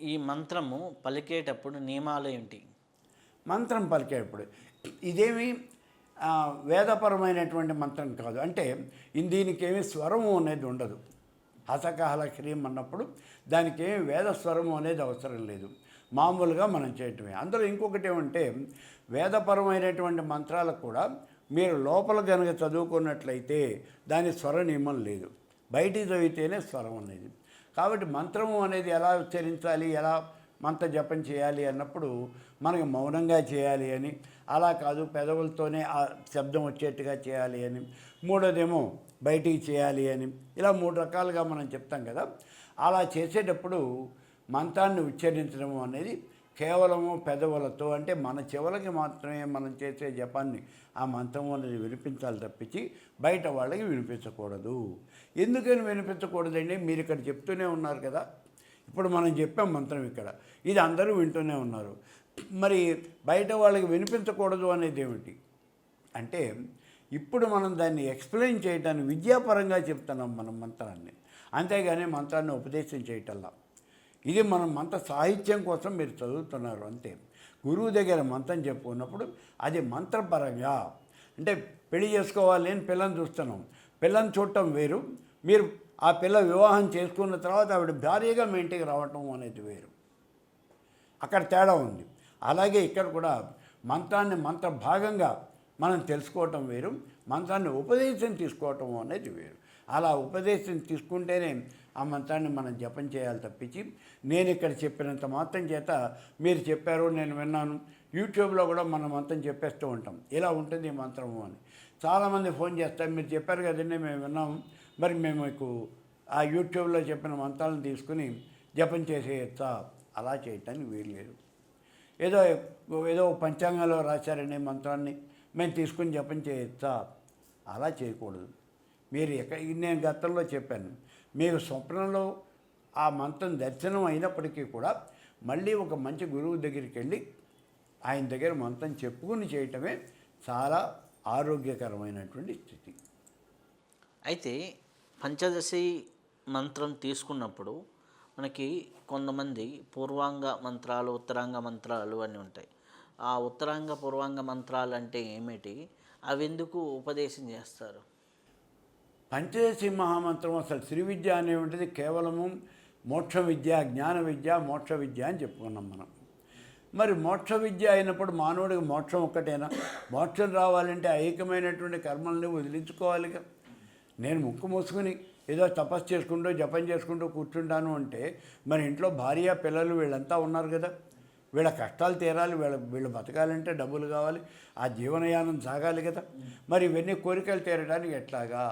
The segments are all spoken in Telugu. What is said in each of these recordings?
ఈ మంత్రము పలికేటప్పుడు నియమాలు ఏంటి? మంత్రం పలికేటప్పుడు ఇదేమి వేదపరమైనటువంటి మంత్రం కాదు. అంటే దీనికేమి స్వరము అనేది ఉండదు. హసకహల హ్రీం అన్నప్పుడు దానికి ఏమి వేద స్వరము అనేది అవసరం లేదు. మామూలుగా మనం చేయటమే. అందులో ఇంకొకటి ఏమంటే వేదపరమైనటువంటి మంత్రాలకు కూడా మీరు లోపల కనుక చదువుకున్నట్లయితే దాని స్వర నియమం లేదు. బయటికి చదివితేనే స్వరం అనేది. కాబట్టి మంత్రము అనేది ఎలా ఉచ్చరించాలి, ఎలా మంత్ర జపం చేయాలి అన్నప్పుడు మనకి మౌనంగా చేయాలి అని, అలా కాదు పెదవులతోనే ఆ శబ్దం వచ్చేట్టుగా చేయాలి అని, మూడోదేమో బయటికి చేయాలి అని, ఇలా 3 రకాలుగా మనం చెప్తాం కదా. అలా చేసేటప్పుడు మంత్రాన్ని ఉచ్చరించడం అనేది కేవలము పెదవులతో, అంటే మన చెవులకి మాత్రమే మనం చేసే జపాన్ని ఆ మంత్రం అనేది వినిపించాలి తప్పించి బయట వాళ్ళకి వినిపించకూడదు. ఎందుకని వినిపించకూడదండి? మీరు ఇక్కడ చెప్తూనే ఉన్నారు కదా. ఇప్పుడు మనం చెప్పాం మంత్రం ఇక్కడ, ఇది అందరూ వింటూనే ఉన్నారు. మరి బయట వాళ్ళకి వినిపించకూడదు అనేది ఏమిటి అంటే, ఇప్పుడు మనం దాన్ని ఎక్స్ప్లెయిన్ చేయటానికి విద్యాపరంగా చెప్తున్నాం మనం మంత్రాన్ని, అంతేగాని మంత్రాన్ని ఉపదేశం చేయటంలా. ఇది మనం మంత్ర సాహిత్యం కోసం మీరు చదువుతున్నారు అంతే. గురువు దగ్గర మంత్రం చెప్పుకున్నప్పుడు అది మంత్రపరంగా, అంటే పెళ్లి చేసుకోవాలి అని పిల్లని చూస్తున్నాం, పిల్లని చూడటం వేరు, మీరు ఆ పిల్ల వివాహం చేసుకున్న తర్వాత ఆవిడ భార్యగా మీ ఇంటికి రావటం అనేది వేరు. అక్కడ తేడా ఉంది. అలాగే ఇక్కడ కూడా మంత్రాన్ని మంత్ర భాగంగా మనం తెలుసుకోవటం వేరు, మంత్రాన్ని ఉపదేశం తీసుకోవటం అనేది వేరు. అలా ఉపదేశం తీసుకుంటేనే ఆ మంత్రాన్ని మనం జపం చేయాలి తప్పించి నేను ఇక్కడ చెప్పినంత మాత్రం చేత మీరు చెప్పారు నేను విన్నాను, యూట్యూబ్లో కూడా మనం మంత్రం చెప్పేస్తూ ఉంటాం, ఇలా ఉంటుంది ఈ మంత్రము అని. చాలామంది ఫోన్ చేస్తారు, మీరు చెప్పారు కదండి మేము విన్నాము, మరి మేము మీకు ఆ యూట్యూబ్లో చెప్పిన మంత్రాలను తీసుకుని జపం చేసేయచ్చా? అలా చేయటానికి వీలు లేదు. ఏదో ఏదో పంచాంగంలో రాశారనే మంత్రాన్ని మేము తీసుకుని జపం చేయొచ్చా? అలా చేయకూడదు. మీరు నేను గతంలో చెప్పాను, మీకు స్వప్నంలో ఆ మంత్రం దర్శనం అయినప్పటికీ కూడా మళ్ళీ ఒక మంచి గురువు దగ్గరికి వెళ్ళి ఆయన దగ్గర మంత్రం చెప్పుకుని చేయటమే చాలా ఆరోగ్యకరమైనటువంటి స్థితి. అయితే పంచదశి మంత్రం తీసుకున్నప్పుడు మనకి కొంతమంది పూర్వాంగ మంత్రాలు, ఉత్తరాంగ మంత్రాలు అని ఉంటాయి. ఆ ఉత్తరాంగ పూర్వాంగ మంత్రాలు అంటే ఏమిటి? అవి ఎందుకు ఉపదేశం చేస్తారు? పంచదశి మహామంత్రం అసలు శ్రీ విద్య అనేటువంటిది కేవలము మోక్ష విద్య, జ్ఞాన విద్య, మోక్ష విద్య అని చెప్పుకున్నాం మనం. మరి మోక్ష విద్య అయినప్పుడు మానవుడికి మోక్షం ఒక్కటేనా? మోక్షం రావాలంటే ఐకమైనటువంటి కర్మల్ని వదిలించుకోవాలిగా. నేను ముక్కు మూసుకుని ఏదో తపస్సు చేసుకుంటూ జపం చేసుకుంటూ కూర్చుంటాను అంటే మరి ఇంట్లో భార్య పిల్లలు వీళ్ళంతా ఉన్నారు కదా, వీళ్ళ కష్టాలు తీరాలి, వీళ్ళు బతకాలంటే డబ్బులు కావాలి, ఆ జీవనయానం సాగాలి కదా. మరి ఇవన్నీ కోరికలు తీరడానికి ఎట్లాగా?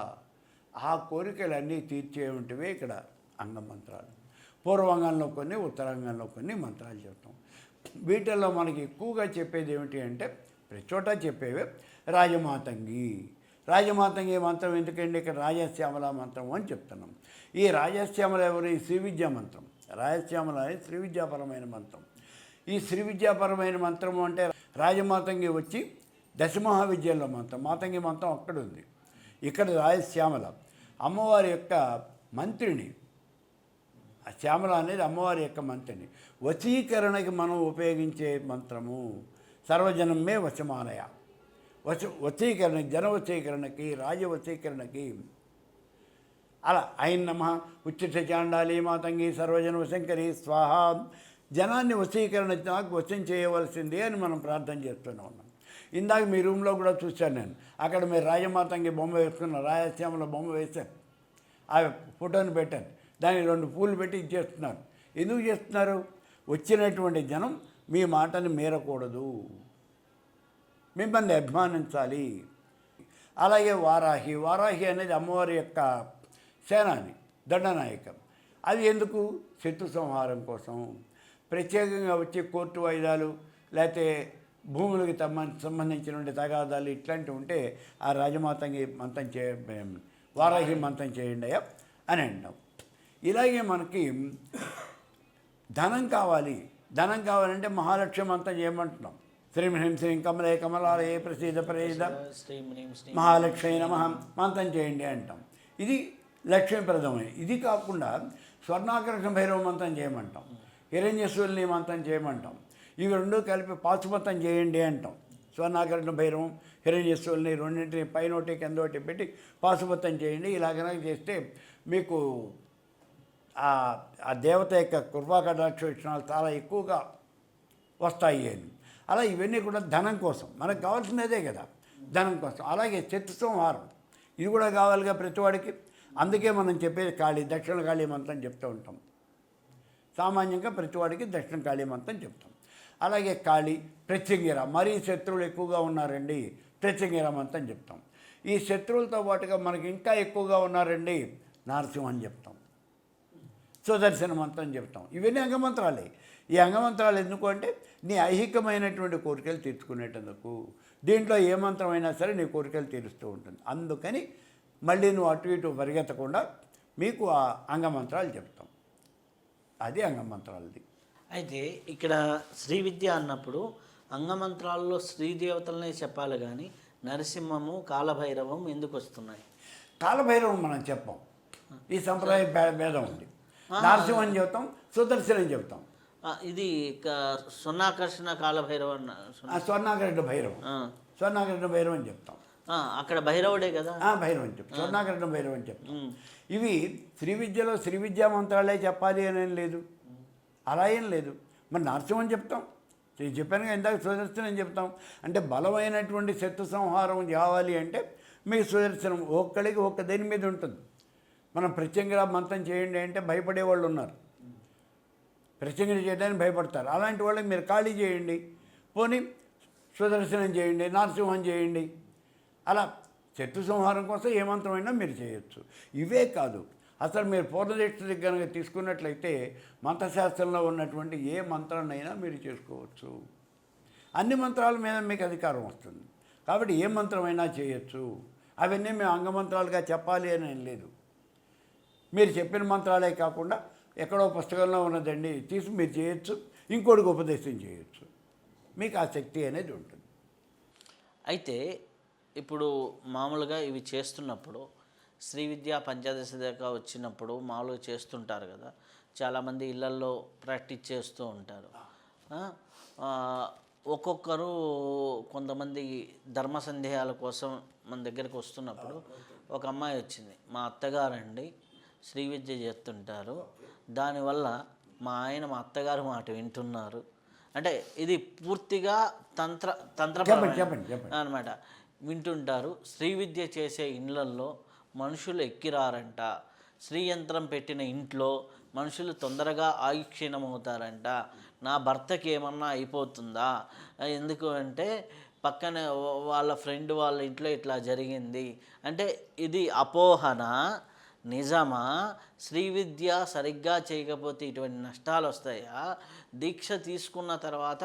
ఆ కోరికలన్నీ తీర్చేటువంటివే ఇక్కడ అంగమంత్రాలు. పూర్వాంగంలో కొన్ని, ఉత్తరాంగంలో కొన్ని మంత్రాలు చెప్తాం. వీటిల్లో మనకి ఎక్కువగా చెప్పేది ఏమిటి అంటే ప్రతి చోట చెప్పేవే రాజమాతంగి. రాజమాతంగి మంత్రం ఎందుకండి? ఇక్కడ రాజశ్యామల మంత్రం అని చెప్తున్నాం. ఈ రాజశ్యామల ఎవరు? ఈ శ్రీ విద్యా మంత్రం. రాజశ్యామల అనేది శ్రీ విద్యాపరమైన మంత్రం. ఈ శ్రీ విద్యాపరమైన మంత్రము అంటే రాజమాతంగి వచ్చి దశమహావిద్యల్లో మంత్రం, మాతంగి మంత్రం అక్కడ ఉంది. ఇక్కడ రాజశ్యామల అమ్మవారి యొక్క మంత్రిని. ఆ శ్యామల అనేది అమ్మవారి యొక్క మంత్రిని. వశీకరణకి మనం ఉపయోగించే మంత్రము సర్వజనమే వశమానయ. వశీకరణకి, జనవశీకరణకి, రాజవశీకరణకి. అలా ఆయన నమ ఉచ్చిత చాండాలి మాతంగి సర్వజన వశంకరి స్వాహ. జనాన్ని వశీకరణ నాకు వశం చేయవలసిందే అని మనం ప్రార్థన చేస్తూనే ఉన్నాం. ఇందాక మీ రూమ్లో కూడా చూశాను నేను, అక్కడ మీరు రాజమాతంగి బొమ్మ వేసుకున్న రాయలసీమలో బొమ్మ వేశాను, ఆ ఫోటోని పెట్టాను, దానికి 2 పూలు పెట్టి ఇచ్చేస్తున్నారు. ఎందుకు చేస్తున్నారు? వచ్చినటువంటి జనం మీ మాటని మీరకూడదు, మిమ్మల్ని అభిమానించాలి. అలాగే వారాహి. వారాహి అనేది అమ్మవారి యొక్క సేనాని, దండనాయకం. అది ఎందుకు? శత్రు సంహారం కోసం. ప్రత్యేకంగా వచ్చి కోర్టు వాయిదాలు లేకపోతే భూములకి సంబంధించినటువంటి తగాదాలు ఇట్లాంటివి ఉంటే ఆ రాజమాతంగి మంత్రం వారాహి మంత్రం చేయండి అయ్యా అని అంటాం. ఇలాగే మనకి ధనం కావాలి. ధనం కావాలంటే మహాలక్ష్మి మంత్రం చేయమంటున్నాం. శ్రీం హ్రీం శ్రీం కమలే కమలాలయే ప్రసీద ప్రసీద మహాలక్ష్మి నమః మంత్రం చేయండి అంటాం. ఇది లక్ష్మీప్రదమే. ఇది కాకుండా స్వర్ణాకర్షణ భైరవ మంత్రం చేయమంటాం. హిరణ్యశూల్ని మంత్రం చేయమంటాం. ఇవి రెండు కలిపి పాశుపతం చేయండి అంటాం. స్వర్ణాకరణ భైరవం, హిరణ్యశూల్ని రెండింటిని పైనోటి కిందోటి పెట్టి పాశుపతం చేయండి. ఇలా కనుక చేస్తే మీకు ఆ దేవత యొక్క కృపా కటాక్ష వీక్షణాలు చాలా ఎక్కువగా వస్తాయి అని. అలా ఇవన్నీ కూడా ధనం కోసం, మనకు కావాల్సినదే కదా, ధనం కోసం. అలాగే శత్రు సంహారం ఇది కూడా కావాలిగా ప్రతివాడికి. అందుకే మనం చెప్పేది కాళీ, దక్షిణ కాళీ మంత్రం చెప్తూ ఉంటాం. సామాన్యంగా ప్రతివాడికి దక్షిణ కాళీ మంత్రం చెప్తాం. అలాగే కాళీ, ప్రత్యంగిర, మరీ శత్రువులు ఎక్కువగా ఉన్నారండి, ప్రత్యంగిర మంత్రం చెప్తాం. ఈ శత్రువులతో పాటుగా మనకి ఇంకా ఎక్కువగా ఉన్నారండి, నరసింహని చెప్తాం, సుదర్శన మంత్రం చెప్తాం. ఇవన్నీ అంగమంత్రాలే. ఈ అంగమంత్రాలు ఎందుకు అంటే నీ ఐహికమైనటువంటి కోరికలు తీర్చుకునేటందుకు. దీంట్లో ఏ మంత్రమైనా సరే నీ కోరికలు తీరుస్తూ ఉంటుంది. అందుకని మళ్ళీ నువ్వు అటు ఇటు పరిగెత్తకుండా మీకు ఆ అంగమంత్రాలు చెప్తాం. అది అంగమంత్రాలది. అయితే ఇక్కడ శ్రీ విద్య అన్నప్పుడు అంగమంత్రాల్లో శ్రీదేవతలనే చెప్పాలి కానీ నరసింహము కాలభైరవం ఎందుకు వస్తున్నాయి? కాలభైరవం మనం చెప్పాం, ఈ సంప్రదాయ భేదం ఉంది. నరసింహని చెప్తాం, సుదర్శనం చెప్తాం. ఇది స్వర్ణాకర్షణ కాలభైరవ, స్వర్ణాకరణ భైరవం, స్వర్ణాకరణ భైరవం అని చెప్తాం. అక్కడ భైరవుడే కదా, భైరవం చెప్తాం, స్వర్ణాకరణ భైరవం చెప్తాం. ఇవి శ్రీ విద్యలో శ్రీ విద్యా మంత్రాలే చెప్పాలి అని ఏం లేదు, అలా ఏం లేదు. మరి నరసింహని చెప్తాం, చెప్పాను కదా ఇందాక, సుదర్శనం చెప్తాం. అంటే బలమైనటువంటి శత్రు సంహారం కావాలి అంటే మీకు సుదర్శనం ఒక్కడికి ఒక్క దేని మీద ఉంటుంది. మనం ప్రత్యంగిర మంత్రం చేయండి అంటే భయపడే వాళ్ళు ఉన్నారు, ప్రత్యంగిర చేయడానికి భయపడతారు. అలాంటి వాళ్ళకి మీరు ఖాళీ చేయండి, పోనీ సుదర్శనం చేయండి, నరసింహం చేయండి. అలా శత్రు సంహారం కోసం ఏ మంత్రమైనా మీరు చేయొచ్చు. ఇవే కాదు, అసలు మీరు పూర్ణదీక్ష కనుక తీసుకున్నట్లయితే మంత్రశాస్త్రంలో ఉన్నటువంటి ఏ మంత్రాన్నైనా మీరు చేసుకోవచ్చు. అన్ని మంత్రాల మీద మీకు అధికారం వస్తుంది. కాబట్టి ఏ మంత్రమైనా చేయొచ్చు. అవన్నీ మేము అంగమంత్రాలుగా చెప్పాలి అని ఏం లేదు. మీరు చెప్పిన మంత్రాలే కాకుండా ఎక్కడో పుస్తకంలో ఉన్నదండి తీసి మీరు చేయొచ్చు, ఇంకోటికి ఉపదేశం చేయొచ్చు. మీకు ఆ శక్తి అనేది ఉంటుంది. అయితే ఇప్పుడు మామూలుగా ఇవి చేస్తున్నప్పుడు శ్రీ విద్యా పంచదశ దాకా వచ్చినప్పుడు మామూలుగా చేస్తుంటారు కదా, చాలామంది ఇళ్లల్లో ప్రాక్టీస్ చేస్తూ ఉంటారు. ఒక్కొక్కరు కొంతమంది ధర్మ సందేహాల కోసం మన దగ్గరికి వస్తున్నప్పుడు ఒక అమ్మాయి వచ్చింది, మా అత్తగారండి శ్రీ విద్య చేస్తుంటారు, దానివల్ల మా ఆయన మా అత్తగారు మాట వింటున్నారు. అంటే ఇది పూర్తిగా తంత్ర అనమాట, వింటుంటారు. శ్రీ విద్య చేసే ఇండ్లల్లో మనుషులు ఎక్కిరారంట, శ్రీ యంత్రం పెట్టిన ఇంట్లో మనుషులు తొందరగా ఆయుక్షీణమవుతారంట, నా భర్తకి ఏమన్నా అయిపోతుందా, ఎందుకు అంటే పక్కన వాళ్ళ ఫ్రెండ్ వాళ్ళ ఇంట్లో ఇట్లా జరిగింది అంటే ఇది అపోహన నిజమా? శ్రీ విద్య సరిగ్గా చేయకపోతే ఇటువంటి నష్టాలు వస్తాయా? దీక్ష తీసుకున్న తర్వాత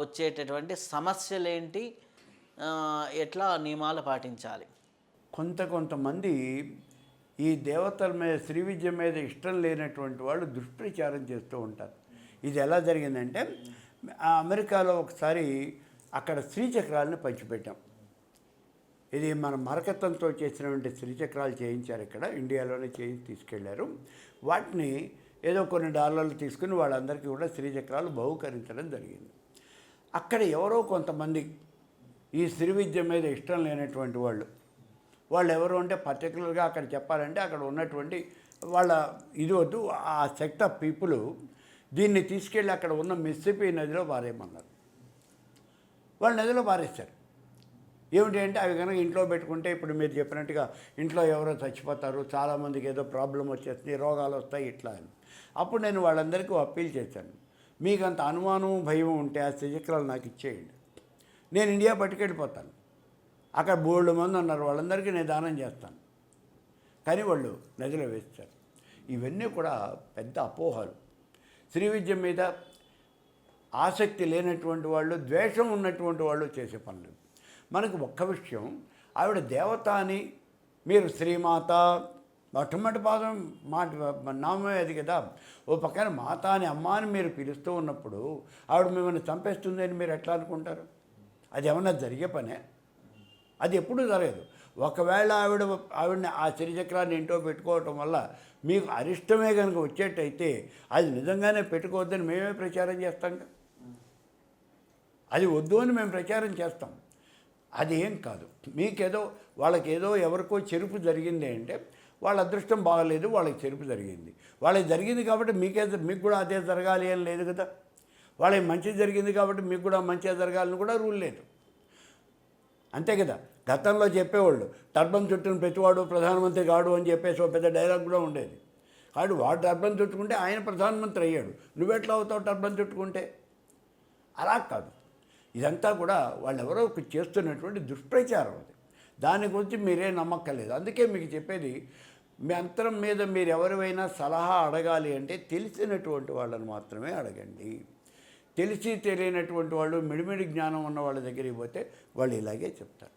వచ్చేటటువంటి సమస్యలేంటి? ఎట్లా నియమాలు పాటించాలి? కొంతమంది ఈ దేవతల మీద శ్రీ విద్య మీద ఇష్టం లేనటువంటి వాళ్ళు దుష్ప్రచారం చేస్తూ ఉంటారు. ఇది ఎలా జరిగిందంటే అమెరికాలో ఒకసారి అక్కడ శ్రీచక్రాలను పంచిపెట్టాం. ఇది మన మరకతంతో చేసినటువంటి శ్రీచక్రాలు చేయించారు, ఇక్కడ ఇండియాలోనే చేయించి తీసుకెళ్లారు. వాటిని ఏదో కొన్ని డాలర్లు తీసుకుని వాళ్ళందరికీ కూడా శ్రీచక్రాలు బహుకరించడం జరిగింది. అక్కడ ఎవరో కొంతమంది ఈ శ్రీ విద్య మీద ఇష్టం లేనటువంటి వాళ్ళు ఎవరు అంటే పర్టికులర్గా అక్కడ చెప్పాలంటే అక్కడ ఉన్నటువంటి వాళ్ళ ఇది వద్దు, ఆ సెక్ట్ ఆఫ్ పీపుల్ దీన్ని తీసుకెళ్ళి అక్కడ ఉన్న మిస్సిపి నదిలో పారేయమన్నారు. వాళ్ళు నదిలో పారేస్తారు. ఏమిటి అంటే అవి కనుక ఇంట్లో పెట్టుకుంటే ఇప్పుడు మీరు చెప్పినట్టుగా ఇంట్లో ఎవరో చచ్చిపోతారు, చాలామందికి ఏదో ప్రాబ్లం వచ్చేస్తుంది, రోగాలు వస్తాయి ఇట్లా అని. అప్పుడు నేను వాళ్ళందరికీ అప్పీల్ చేశాను, మీకు అంత అనుమానం భయం ఉంటే ఆ శ్రీచక్రాలు నాకు ఇచ్చేయండి, నేను ఇండియా పట్టుకెళ్ళిపోతాను. అక్కడ 3 మంది ఉన్నారు, వాళ్ళందరికీ నేను దానం చేస్తాను. కానీ వాళ్ళు నదిలో వేస్తారు. ఇవన్నీ కూడా పెద్ద అపోహలు. శ్రీ విద్య మీద ఆసక్తి లేనటువంటి వాళ్ళు, ద్వేషం ఉన్నటువంటి వాళ్ళు చేసే పనులు. మనకు ఒక్క విషయం, ఆవిడ దేవత అని మీరు శ్రీమాత మొట్టమొదటి పాదం మాట నామే అది కదా, ఓ పక్కన మాత అని అమ్మ అని మీరు పిలుస్తూ ఉన్నప్పుడు ఆవిడ మిమ్మల్ని చంపేస్తుంది అని మీరు ఎట్లా అనుకుంటారు? అది ఏమన్నా జరిగే పనే? అది ఎప్పుడూ జరగదు. ఒకవేళ ఆవిడని ఆ శ్రీచక్రాన్ని ఇంట్లో పెట్టుకోవటం వల్ల మీకు అరిష్టమే కనుక వచ్చేటైతే అది నిజంగానే పెట్టుకోవద్దని మేమే ప్రచారం చేస్తాం కదా. అది వద్దు అని మేము ప్రచారం చేస్తాం. అది ఏం కాదు. మీకేదో వాళ్ళకేదో ఎవరికో చెరుపు జరిగింది అంటే వాళ్ళ అదృష్టం బాగలేదు, వాళ్ళకి చెరుపు జరిగింది. వాళ్ళకి జరిగింది కాబట్టి మీకు కూడా అదే జరగాలి అని లేదు కదా. వాళ్ళకి మంచి జరిగింది కాబట్టి మీకు కూడా మంచిగా జరగాలని కూడా రూల్ లేదు. అంతే కదా. గతంలో చెప్పేవాళ్ళు టర్బన్ చుట్టిన ప్రతివాడు ప్రధానమంత్రి కాడు అని చెప్పేసి ఒక పెద్ద డైలాగ్ కూడా ఉండేది. కాబట్టి వాడు టర్బన్ చుట్టుకుంటే ఆయన ప్రధానమంత్రి అయ్యాడు, నువ్వెట్లా అవుతావు టర్బన్ చుట్టుకుంటే? అలా కాదు. ఇదంతా కూడా వాళ్ళు ఎవరో చేస్తున్నటువంటి దుష్ప్రచారం. అది దాని గురించి మీరే నమ్మక్కర్లేదు. అందుకే మీకు చెప్పేది, మీ అంతరం మీద మీరు ఎవరివైనా సలహా అడగాలి అంటే తెలిసినటువంటి వాళ్ళని మాత్రమే అడగండి. తెలిసి తెలియనటువంటి వాళ్ళు, మిడిమిడి జ్ఞానం ఉన్న వాళ్ళ దగ్గరికి పోతే వాళ్ళు ఇలాగే చెప్తారు.